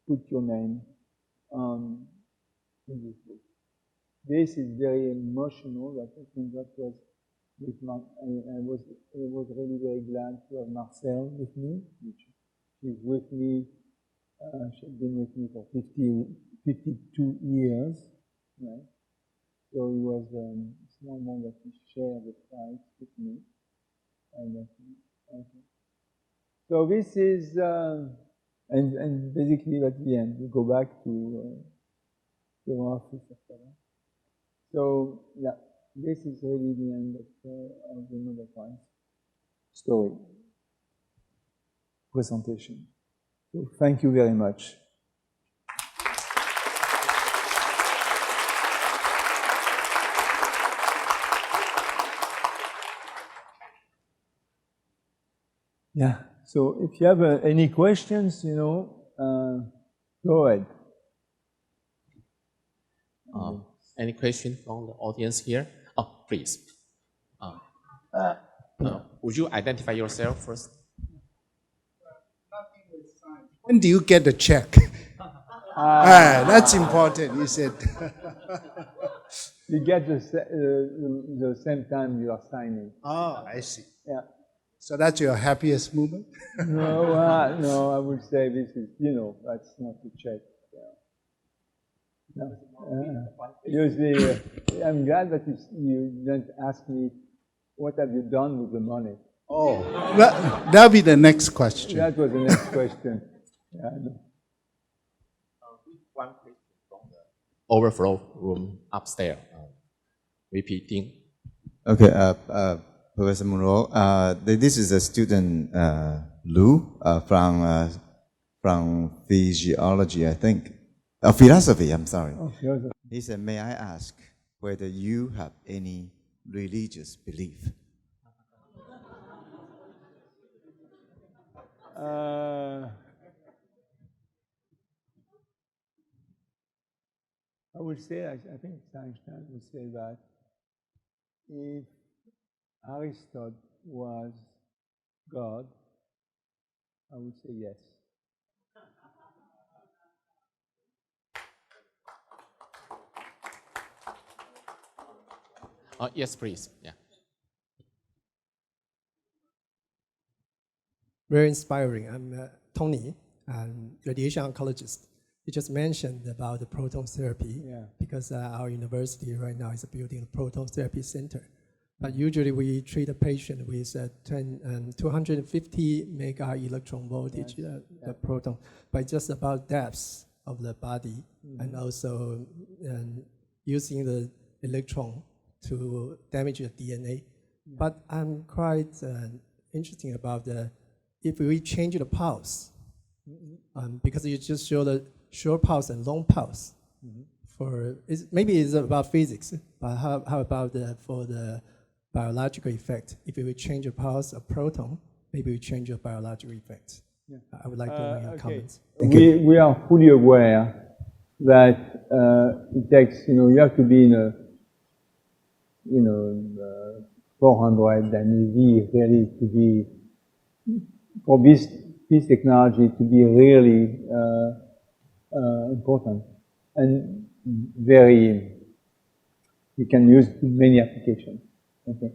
put your name in this book. This is very emotional. I think that was with I was really very glad to have Marcel with me. She's with me She had been with me for 52 years, right? So it was someone that he shared the prize with me. And so this is, and basically at the end, we go back to the office after that. So, yeah, this is really the end of the Nobel Prize story, presentation. So thank you very much. Yeah, so if you have any questions, go ahead. Any question from the audience here? Oh, please. Would you identify yourself first? When do you get the check? That's important, you said. You get the same time you are signing. Oh, I see. Yeah. So that's your happiest moment? No, I would say this is, that's not a check. No. Usually, I'm glad that you didn't ask me, what have you done with the money? Oh, that'll be the next question. That was the next question. Yeah, One question from the overflow room upstairs. Repeating. Okay, Professor Mourou, this is a student, Lou, from physiology, I think. Philosophy, I'm sorry. Oh, philosophy. He said, may I ask whether you have any religious belief? I would say, I think Einstein would say that if Aristotle was God, I would say yes. Yes, please. Yeah. Very inspiring. I'm Tony, I'm a radiation oncologist. You just mentioned about the proton therapy, because our university right now is building a proton therapy center. But usually we treat a patient with 250 mega electron voltage, the proton, but just about depths of the body, and also using the electron to damage the DNA. But I'm quite interested about if we change the pulse, because you just show the short pulse and long pulse. Maybe it's about physics, but how about for the biological effect? If we change the pulse of proton, maybe we change the biological effect. I would like to know your comments. We are fully aware that it takes, you have to be in a 400 MeV really to be, for this technology to be really important and we can use many applications. Okay.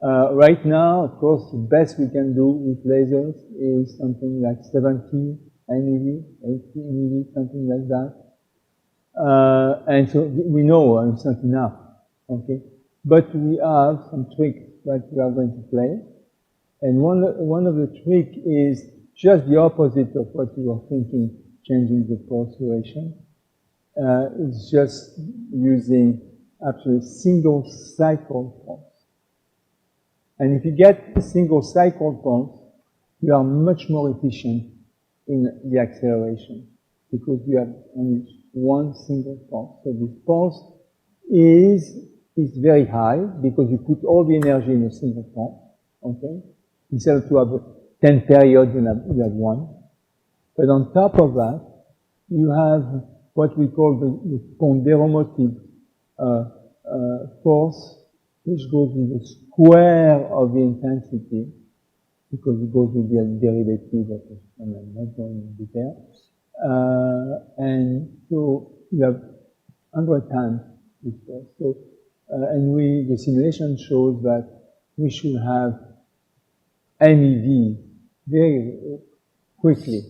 Right now, of course, the best we can do with lasers is something like 70 MeV, 80 MeV, something like that. And so we know it's not enough. Okay. But we have some tricks that we are going to play. And one of the tricks is just the opposite of what you were thinking, changing the pulse duration. It's just using actually single cycle pulse. And if you get a single cycle pulse, you are much more efficient in the acceleration because you have only one single pulse. So this pulse is very high because you put all the energy in a single pulse, okay? Instead of to have 10 periods, you have one. But on top of that, you have what we call the ponderomotive force, which goes with the square of the intensity, because it goes with the derivative of it, and I'm not going in detail. And so you have 100 times this force. So, and the simulation shows that we should have MEV very quickly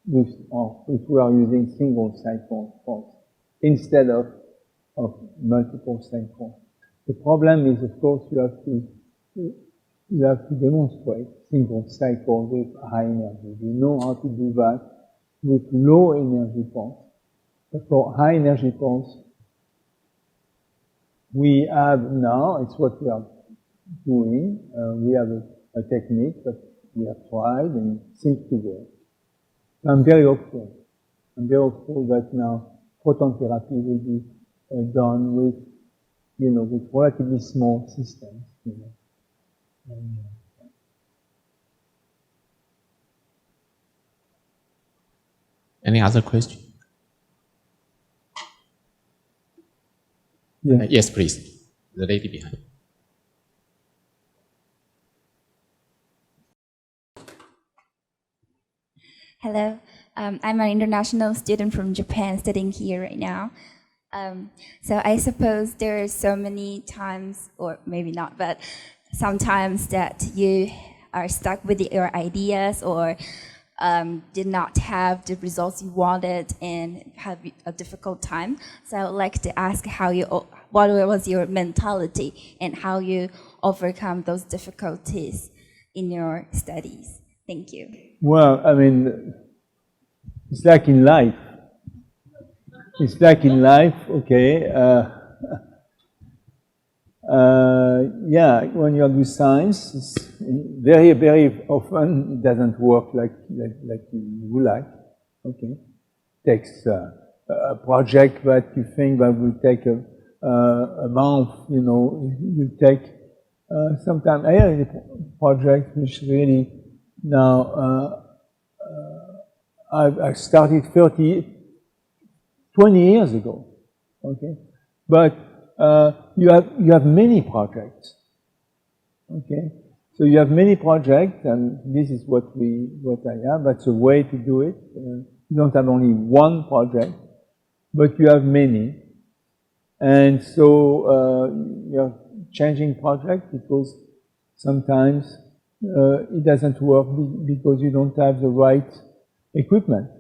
if we are using single side faults instead of multiple side faults. The problem is, of course, you have to demonstrate single side fault with high energy. We know how to do that with low energy faults. But for high energy faults, we have now, it's what we are doing, we have a technique that we have tried and it seems to work. I'm very hopeful. I'm very hopeful that now proton therapy will be done with, with relatively small systems, Any other question? Yeah. Yes, please. The lady behind. Hello, I'm an international student from Japan studying here right now. So I suppose there are so many times, or maybe not, but sometimes that you are stuck with your ideas or did not have the results you wanted and have a difficult time. So I would like to ask what was your mentality and how you overcome those difficulties in your studies. Thank you. Well, I mean, it's like in life. It's like in life, okay. Yeah, when you do science, it's very, very often it doesn't work like you would like. Okay, takes a project that you think that will take a month. You take sometimes. I had a project which really now I started 20 years ago. Okay, but you have many projects. Okay, so you have many projects, and this is what I have. That's a way to do it. You don't have only one project, but you have many, and so you're changing project because sometimes it doesn't work because you don't have the right equipment.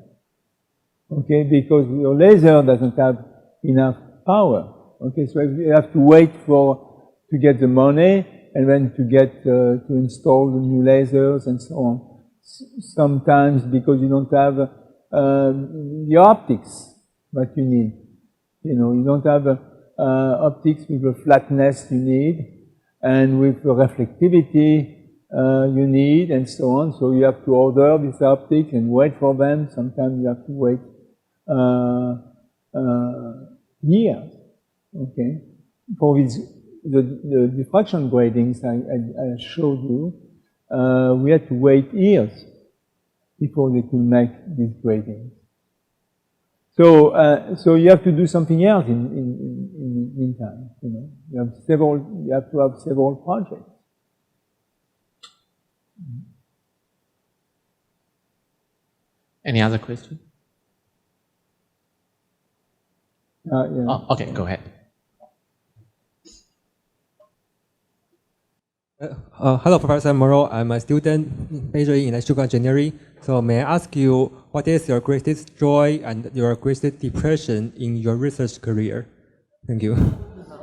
Okay, because your laser doesn't have enough power. Okay, so you have to wait to get the money and then to install the new lasers and so on. Sometimes because you don't have the optics that you need. You don't have optics with the flatness you need and with the reflectivity you need and so on. So you have to order these optics and wait for them. Sometimes you have to wait years. Okay, for the diffraction gratings I showed you, we had to wait years before they could make these gratings. So you have to do something else in the meantime. You have to have several projects. Any other question? Yeah. Oh, okay, go ahead. Hello, Professor Mourou. I'm a student majoring in electrical engineering. So may I ask you, what is your greatest joy and your greatest depression in your research career? Thank you.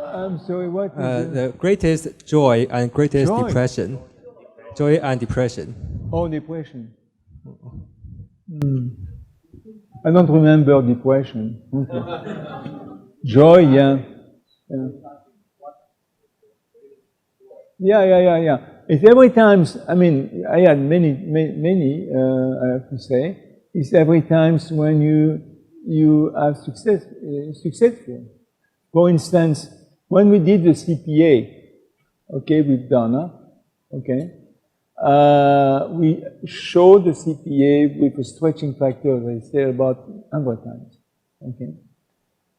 I'm sorry, what is the greatest joy and greatest depression. Joy and depression. Oh, depression. I don't remember depression. Okay. Joy, yeah. Yeah. It's every time, I mean, I had many, I have to say, it's every time when you are successful. For instance, when we did the CPA, okay, with Donna, okay, we showed the CPA with a stretching factor, they say, about 100 times, okay,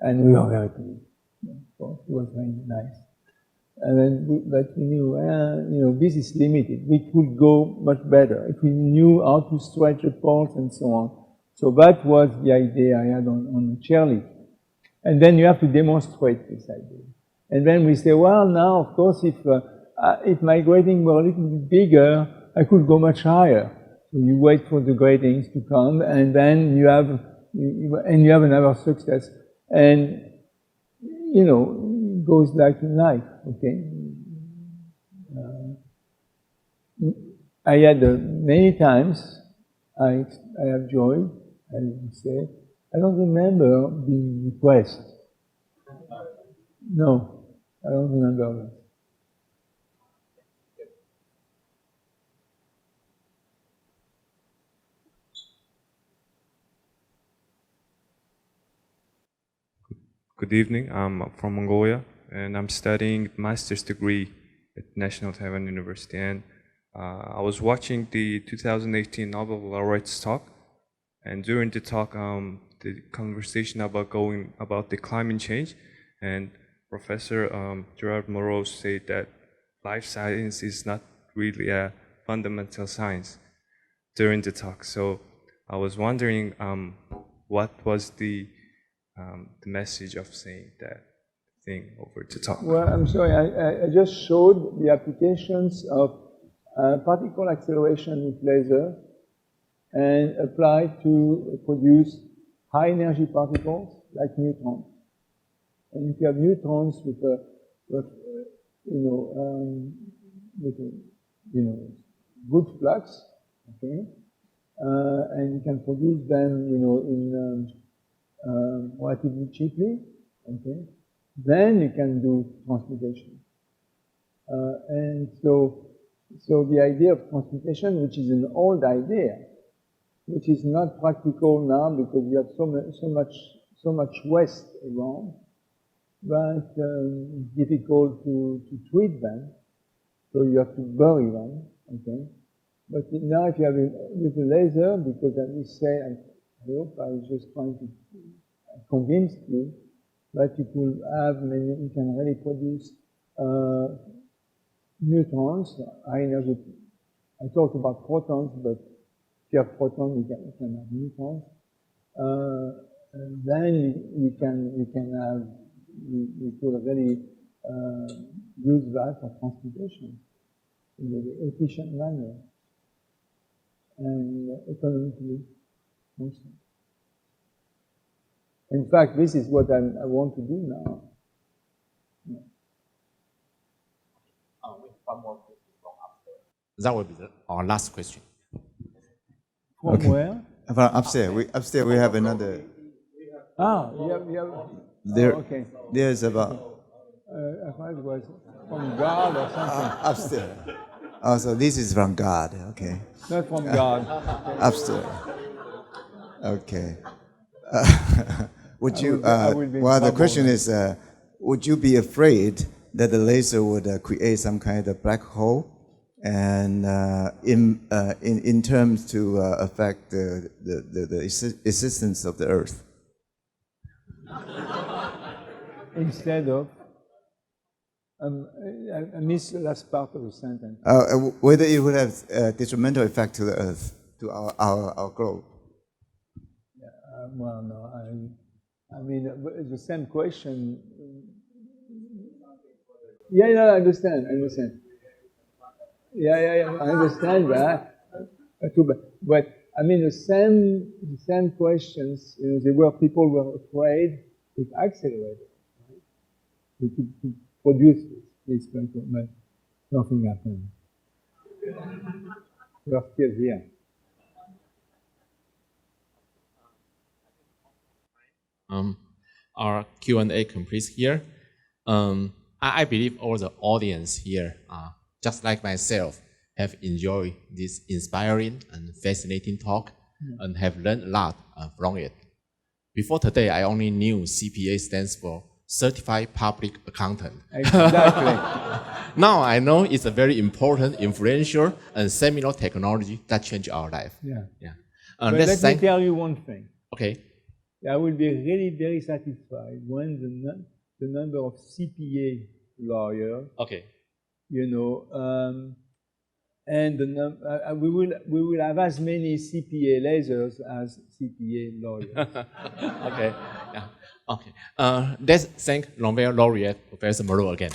and we were very pleased. So it was very nice. And then, but we knew, this is limited. We could go much better if we knew how to stretch the pulse and so on. So that was the idea I had on the chairlift. And then you have to demonstrate this idea. And then we say, well, now, of course, if my grading were a little bit bigger, I could go much higher. So you wait for the gradings to come, and then you have another success, and you know, it goes like in life. Okay. I had many times I have joy. I would say I don't remember being depressed. No, I don't remember that. Good evening. I'm from Mongolia, and I'm studying master's degree at National Taiwan University. And I was watching the 2018 Nobel laureates talk, and during the talk, the conversation about the climate change, and Professor Gerard Mourou said that life science is not really a fundamental science during the talk. So I was wondering what was the message of saying that thing over the talk? Well, I'm sorry, I just showed the applications of particle acceleration with laser and applied to produce high energy particles like neutrons. And if you have neutrons with a good flux, okay, and you can produce them, in relatively cheaply, okay, then you can do transmutation. And so the idea of transmutation, which is an old idea, which is not practical now because we have so much waste around, but it's difficult to treat them, so you have to bury them, okay. But now if you have with a laser, because I will say, I hope I was just trying to convince you that you could have, you can really produce neutrons, high energy. I talked about protons, but if you have protons, you can have neutrons. And then you could really use that for transmutation in an efficient manner and economically also. In fact, this is what I want to do now. Yeah. One more question from upstairs. That will be our last question. From where? From upstairs. Upstairs we have another. We have. There, okay. There's about. I thought it was from God or something. Upstairs. Oh, so this is from God. Okay. Not from God. Upstairs. Okay. Would you? Well, the question is, would you be afraid that the laser would create some kind of black hole, and in terms to affect the existence of the Earth? Instead of, I missed the last part of the sentence. Whether it would have a detrimental effect to the Earth, to our globe. Well, no, I mean, the same question. Yeah, I understand. Yeah, I understand that. But I mean, the same questions. There were people who were afraid with accelerators, right? To produce this kind of, but nothing happened. We are still here. Our Q&A completes here. I believe all the audience here, just like myself, have enjoyed this inspiring and fascinating talk and have learned a lot from it. Before today, I only knew CPA stands for Certified Public Accountant. Exactly. Now I know it's a very important, influential, and seminal technology that changed our life. Yeah. But let me tell you one thing. Okay. I will be really very satisfied when the number of CPA lawyers, Okay. and we will have as many CPA lasers as CPA lawyers. Okay. Yeah. Okay. Let's thank Nobel laureate Professor Mourou again.